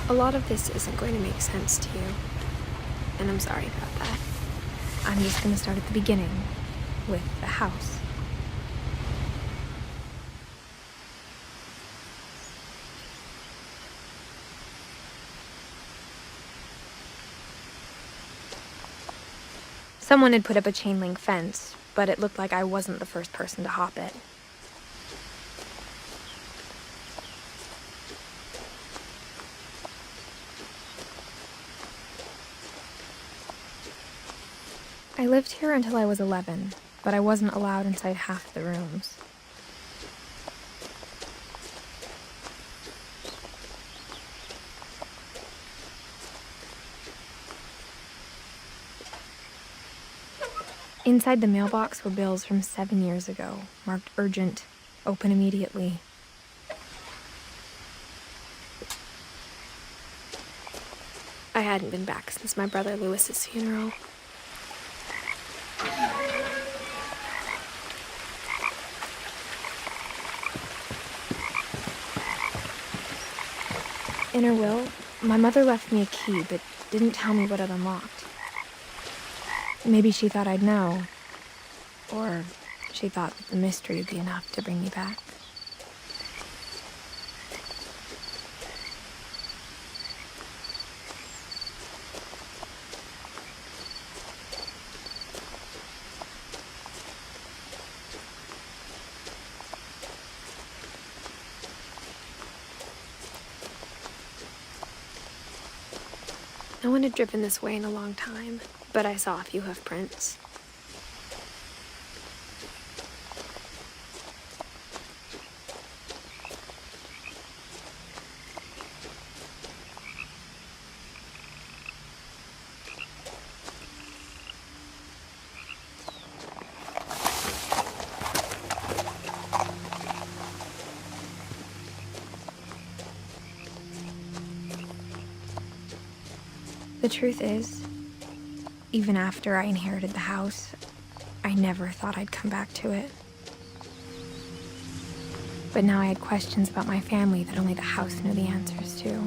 A lot of this isn't going to make sense to you, and I'm sorry about that. I'm just going to start at the beginning, with the house. Someone had put up a chain-link fence, but it looked like I wasn't the first person to hop it. I lived here until I was 11, but I wasn't allowed inside half the rooms. Inside the mailbox were bills from 7 years ago, marked urgent, open immediately. I hadn't been back since my brother Lewis's funeral. In her will, my mother left me a key, but didn't tell me what it unlocked. Maybe she thought I'd know, or she thought that the mystery would be enough to bring me back. No one had driven this way in a long time, but I saw a few hoof prints. The truth is, even after I inherited the house, I never thought I'd come back to it. But now I had questions about my family that only the house knew the answers to.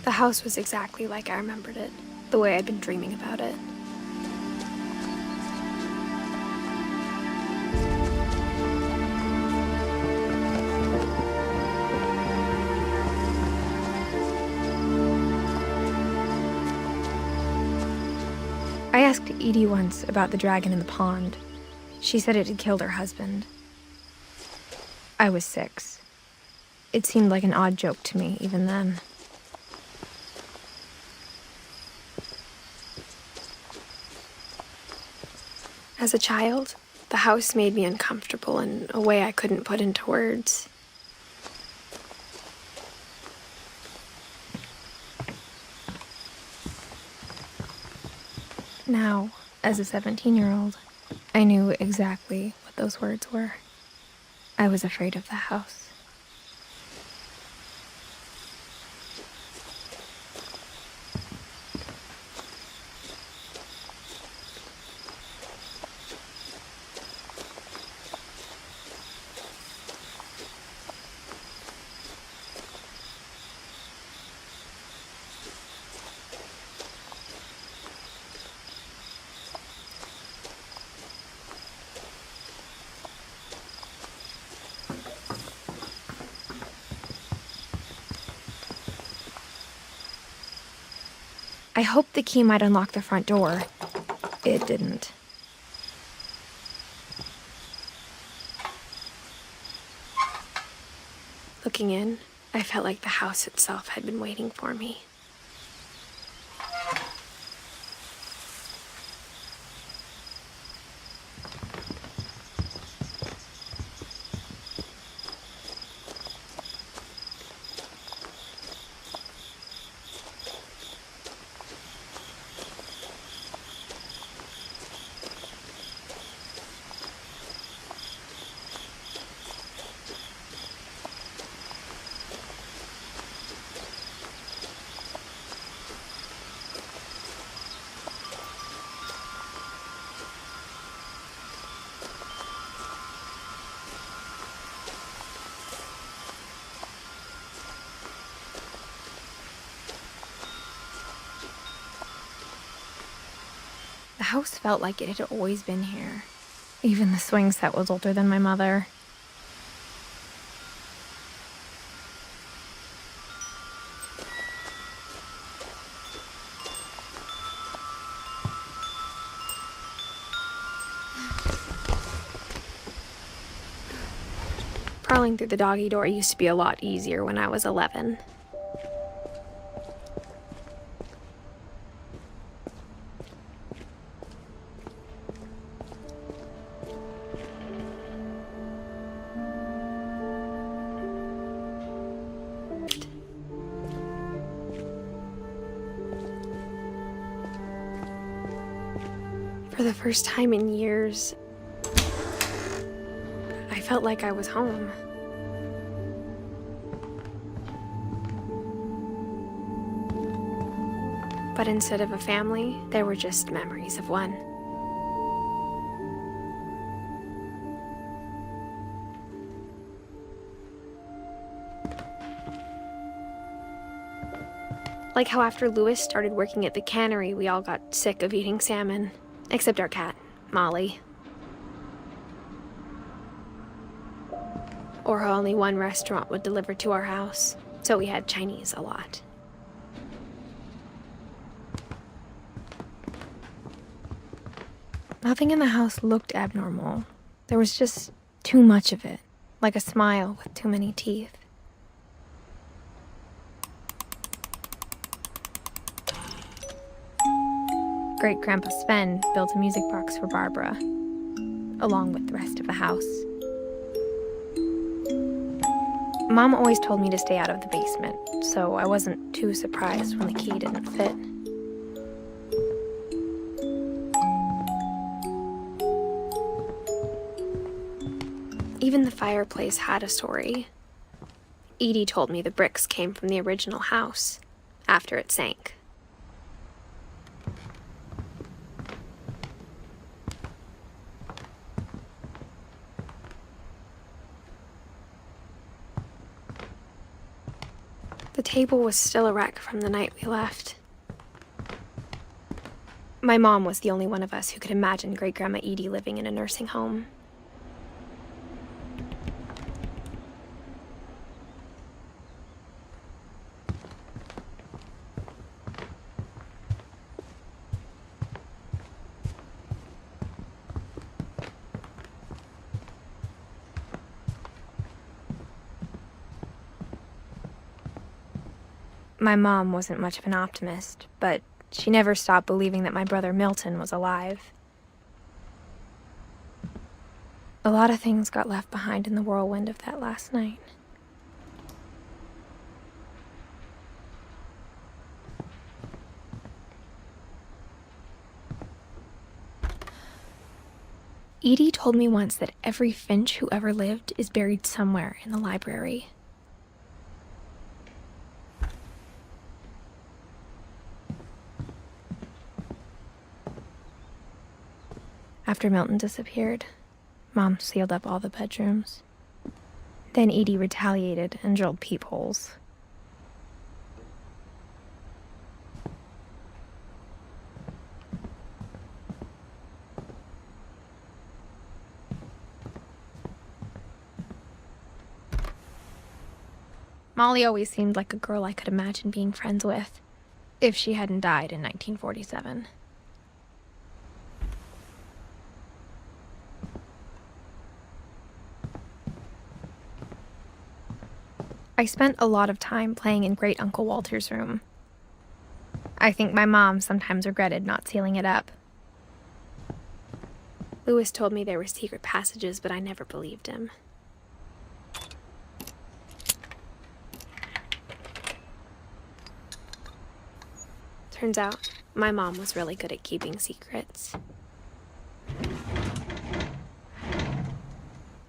The house was exactly like I remembered it, the way I'd been dreaming about it. I asked Edith once about the dragon in the pond. She said it had killed her husband. I was 6. It seemed like an odd joke to me, even then. As a child, the house made me uncomfortable in a way I couldn't put into words. Now, as a 17-year-old, I knew exactly what those words were. I was afraid of the house. I hoped the key might unlock the front door. It didn't. Looking in, I felt like the house itself had been waiting for me. The house felt like it had always been here. Even the swing set was older than my mother. Crawling through the doggy door used to be a lot easier when I was 11. For the first time in years, I felt like I was home. But instead of a family, there were just memories of one. Like how after Louis started working at the cannery, we all got sick of eating salmon. Except our cat, Molly. Or how only one restaurant would deliver to our house, so we had Chinese a lot. Nothing in the house looked abnormal. There was just too much of it, like a smile with too many teeth. Great-Grandpa Sven built a music box for Barbara, along with the rest of the house. Mom always told me to stay out of the basement, so I wasn't too surprised when the key didn't fit. Even the fireplace had a story. Edie told me the bricks came from the original house, after it sank. The table was still a wreck from the night we left. My mom was the only one of us who could imagine Great-Grandma Edie living in a nursing home. My mom wasn't much of an optimist, but she never stopped believing that my brother Milton was alive. A lot of things got left behind in the whirlwind of that last night. Edie told me once that every Finch who ever lived is buried somewhere in the library. After Milton disappeared, Mom sealed up all the bedrooms. Then Edie retaliated and drilled peepholes. Molly always seemed like a girl I could imagine being friends with, if she hadn't died in 1947. I spent a lot of time playing in Great Uncle Walter's room. I think my mom sometimes regretted not sealing it up. Louis told me there were secret passages, but I never believed him. Turns out, my mom was really good at keeping secrets.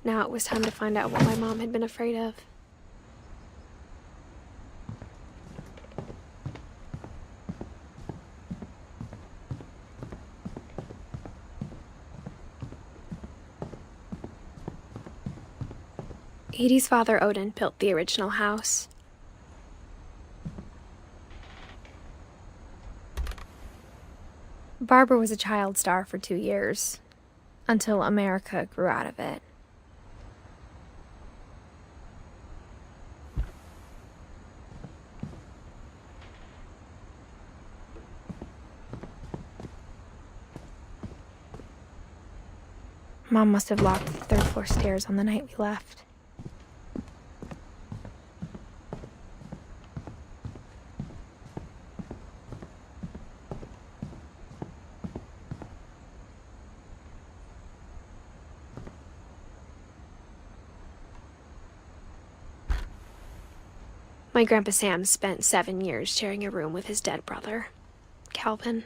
Now it was time to find out what my mom had been afraid of. Edie's father, Odin, built the original house. Barbara was a child star for 2 years, until America grew out of it. Mom must have locked the third-floor stairs on the night we left. My Grandpa Sam spent 7 years sharing a room with his dead brother, Calvin.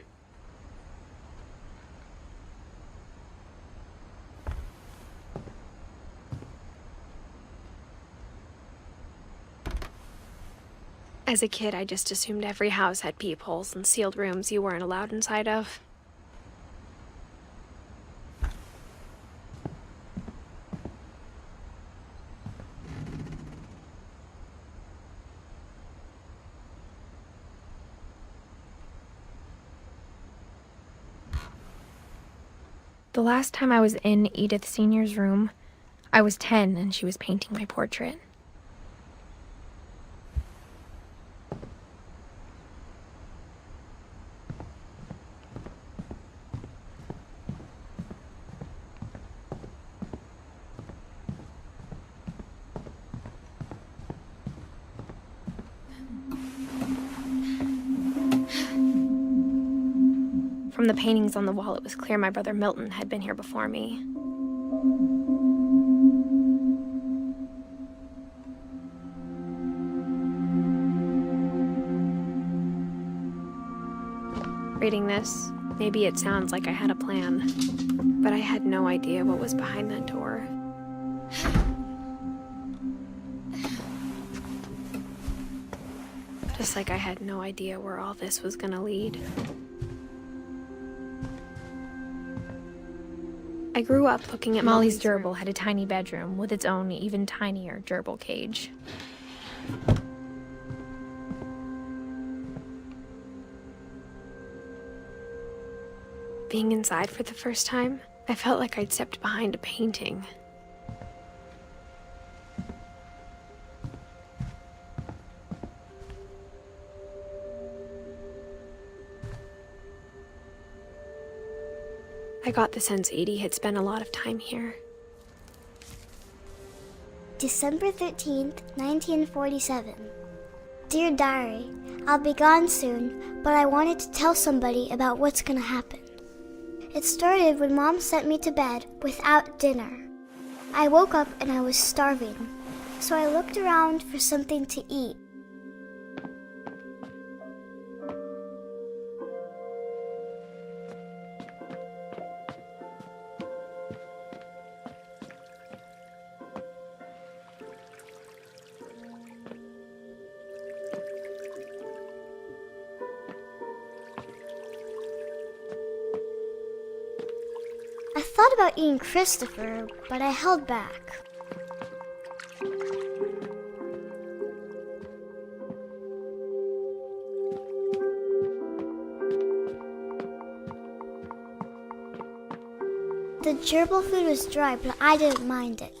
As a kid, I just assumed every house had peepholes and sealed rooms you weren't allowed inside of. The last time I was in Edith Sr.'s room, I was 10 and she was painting my portrait. From the paintings on the wall, it was clear my brother Milton had been here before me. Reading this, maybe it sounds like I had a plan, but I had no idea what was behind that door. Just like I had no idea where all this was gonna lead. I grew up looking at Molly's gerbil had a tiny bedroom with its own even tinier gerbil cage. Being inside for the first time, I felt like I'd stepped behind a painting. I got the sense Edie had spent a lot of time here. December 13th, 1947. Dear Diary, I'll be gone soon, but I wanted to tell somebody about what's gonna happen. It started when Mom sent me to bed without dinner. I woke up and I was starving, so I looked around for something to eat. I thought about eating Christopher, but I held back. The gerbil food was dry, but I didn't mind it.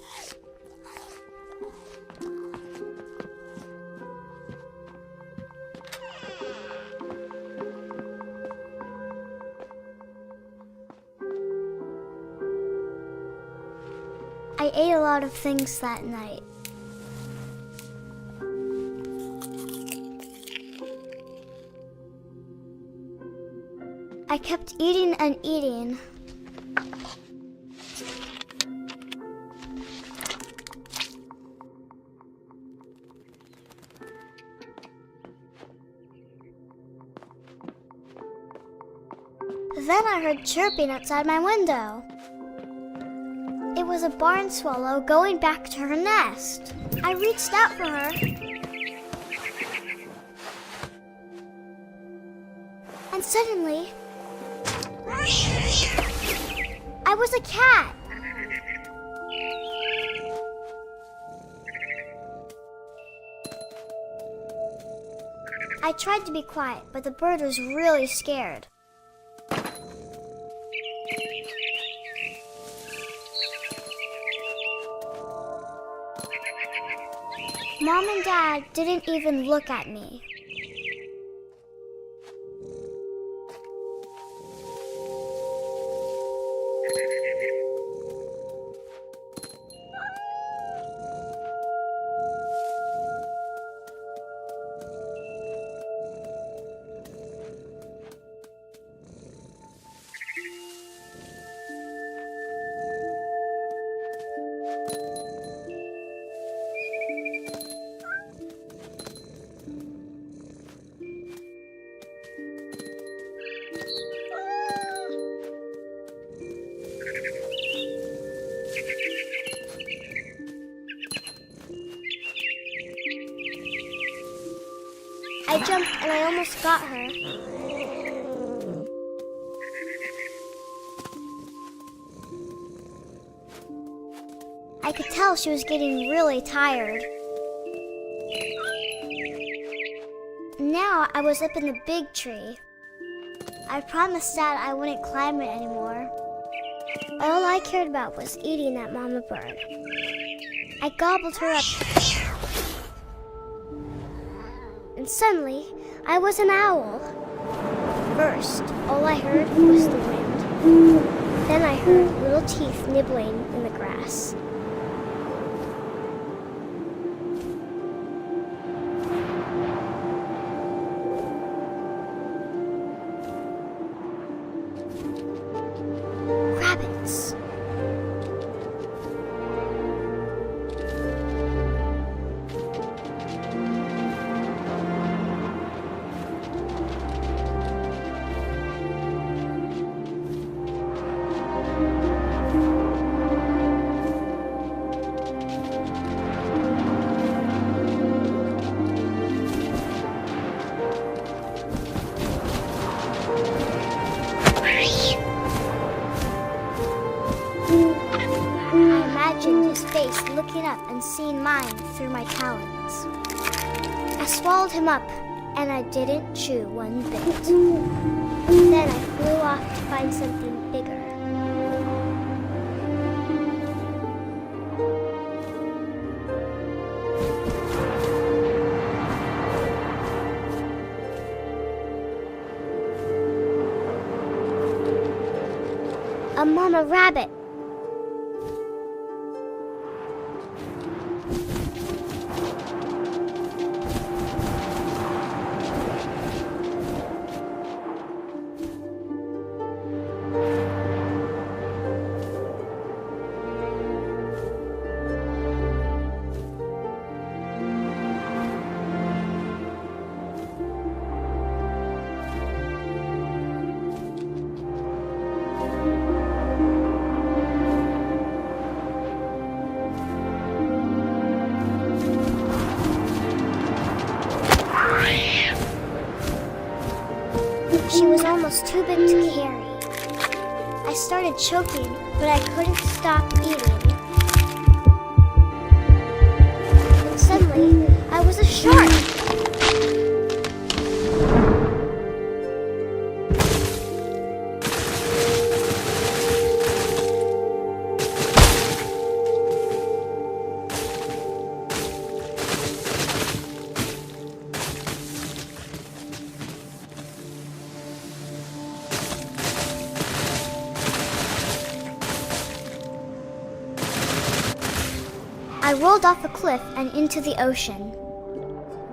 I ate a lot of things that night. I kept eating and eating. Then I heard chirping outside my window. It was a barn swallow going back to her nest. I reached out for her. And suddenly, I was a cat. I tried to be quiet, but the bird was really scared. Mom and Dad didn't even look at me. I jumped and I almost got her. I could tell she was getting really tired. Now I was up in the big tree. I promised Dad I wouldn't climb it anymore. All I cared about was eating that mama bird. I gobbled her up. And suddenly, I was an owl. First, all I heard was the wind. Then I heard little teeth nibbling in the grass. Rabbits. Looking up and seeing mine through my talons. I swallowed him up, and I didn't chew one bit. Then I flew off to find something bigger. A mama rabbit. She was almost too big to carry. I started choking, but I couldn't stop eating. And suddenly, I was a shark. I rolled off a cliff and into the ocean.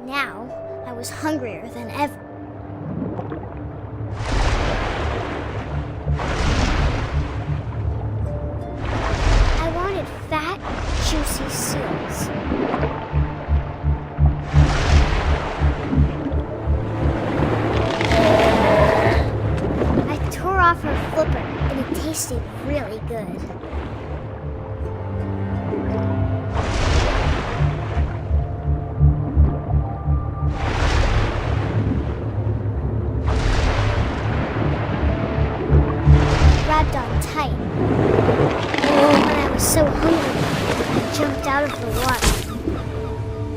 Now, I was hungrier than ever. I wanted fat, juicy seals. I tore off her flipper, and it tasted really good. Tight. When I was so hungry, I jumped out of the water.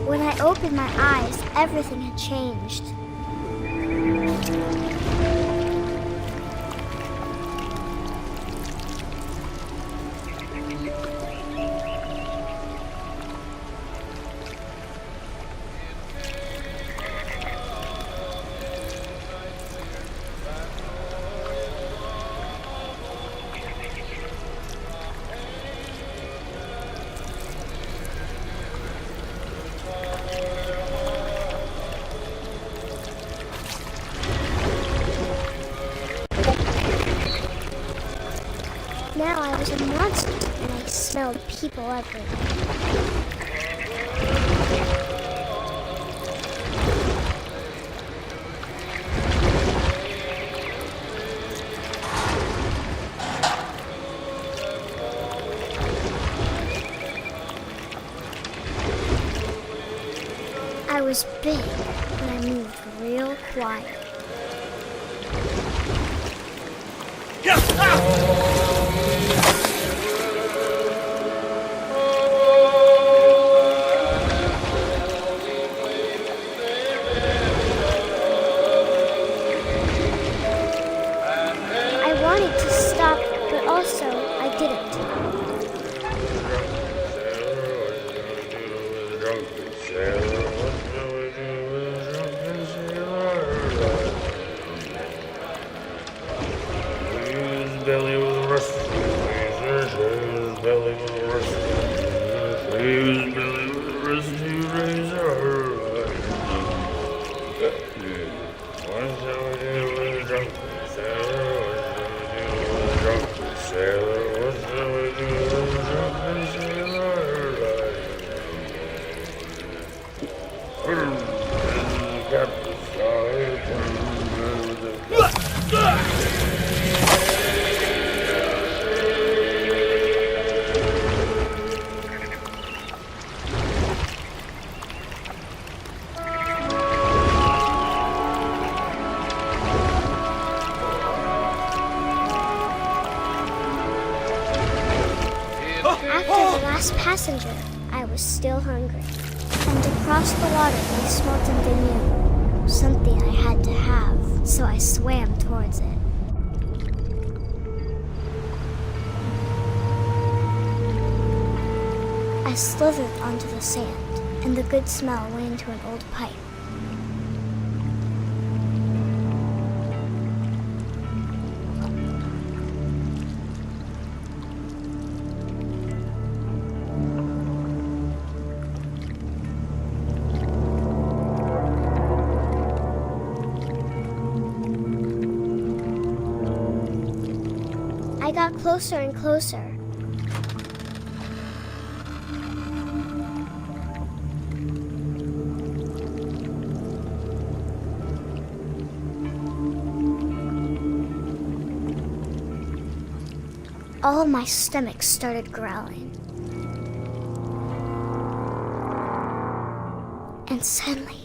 When I opened my eyes, everything had changed. Now I was a monster, and I smelled people everywhere. I was big, but I moved real quiet. I wanted to stop, but also I didn't. After the last passenger, I was still hungry. And across the water, I smelled something new. Something I had to have, so I swam towards it. I slithered onto the sand, and the good smell went into an old pipe. I got closer and closer. All of my stomach started growling. And suddenly,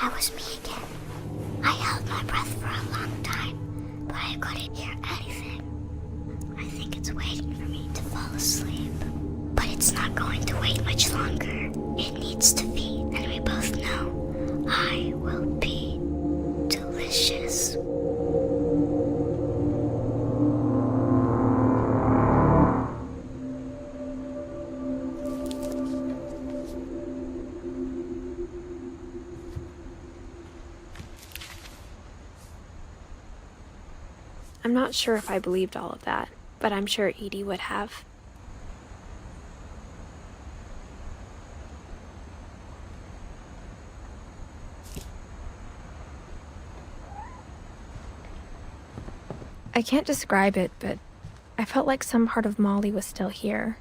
I was me again. I held my breath for a long time, but I couldn't hear anything. I think it's waiting for me to fall asleep. But it's not going to wait much longer. It needs to feed, and we both know I will be delicious. I'm not sure if I believed all of that, but I'm sure Edie would have. I can't describe it, but I felt like some part of Molly was still here.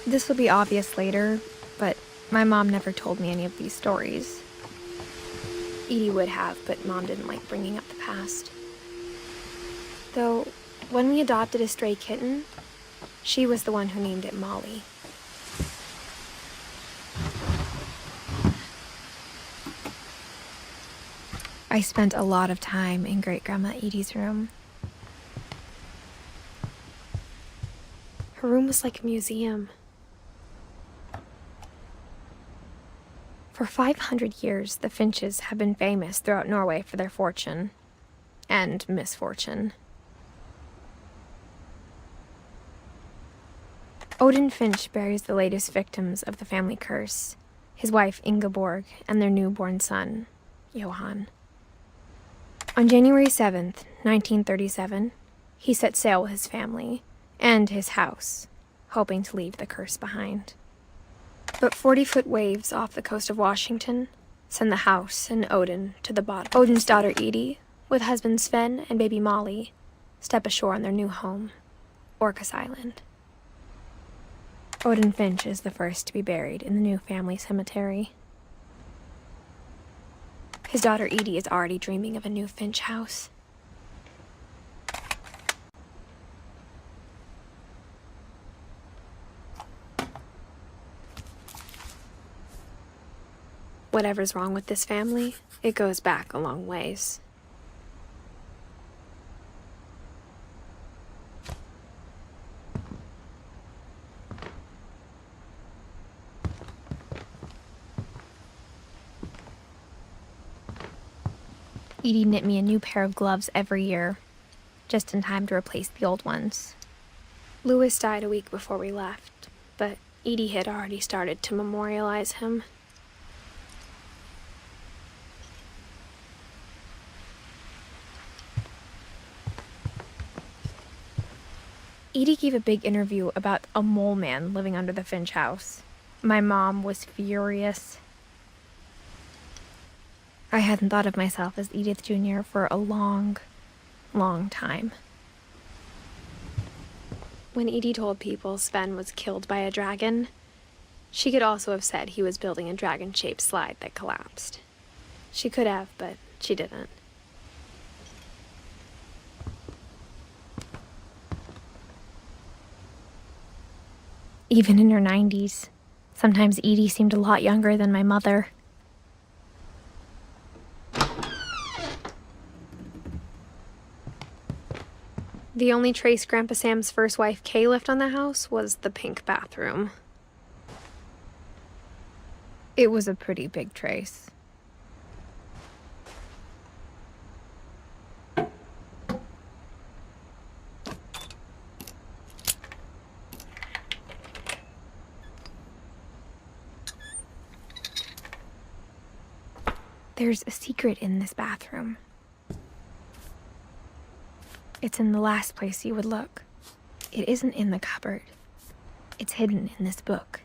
This will be obvious later, but my mom never told me any of these stories. Edie would have, but Mom didn't like bringing up the past. Though, when we adopted a stray kitten, she was the one who named it Molly. I spent a lot of time in Great-Grandma Edie's room. Her room was like a museum. For 500 years, the Finches have been famous throughout Norway for their fortune and misfortune. Odin Finch buries the latest victims of the family curse, his wife Ingeborg and their newborn son, Johan. On January 7th, 1937, he set sail with his family and his house, hoping to leave the curse behind. But 40-foot waves off the coast of Washington send the house and Odin to the bottom. Odin's daughter Edith, with husband Sven and baby Molly, step ashore on their new home, Orcas Island. Odin Finch is the first to be buried in the new family cemetery. His daughter Edie is already dreaming of a new Finch house. Whatever's wrong with this family, it goes back a long ways. Edie knit me a new pair of gloves every year, just in time to replace the old ones. Louis died a week before we left, but Edie had already started to memorialize him. Edie gave a big interview about a mole man living under the Finch house. My mom was furious. I hadn't thought of myself as Edith Jr. for a long, long time. When Edie told people Sven was killed by a dragon, she could also have said he was building a dragon-shaped slide that collapsed. She could have, but she didn't. Even in her 90s, sometimes Edie seemed a lot younger than my mother. The only trace Grandpa Sam's first wife, Kay, left on the house was the pink bathroom. It was a pretty big trace. There's a secret in this bathroom. It's in the last place you would look. It isn't in the cupboard. It's hidden in this book.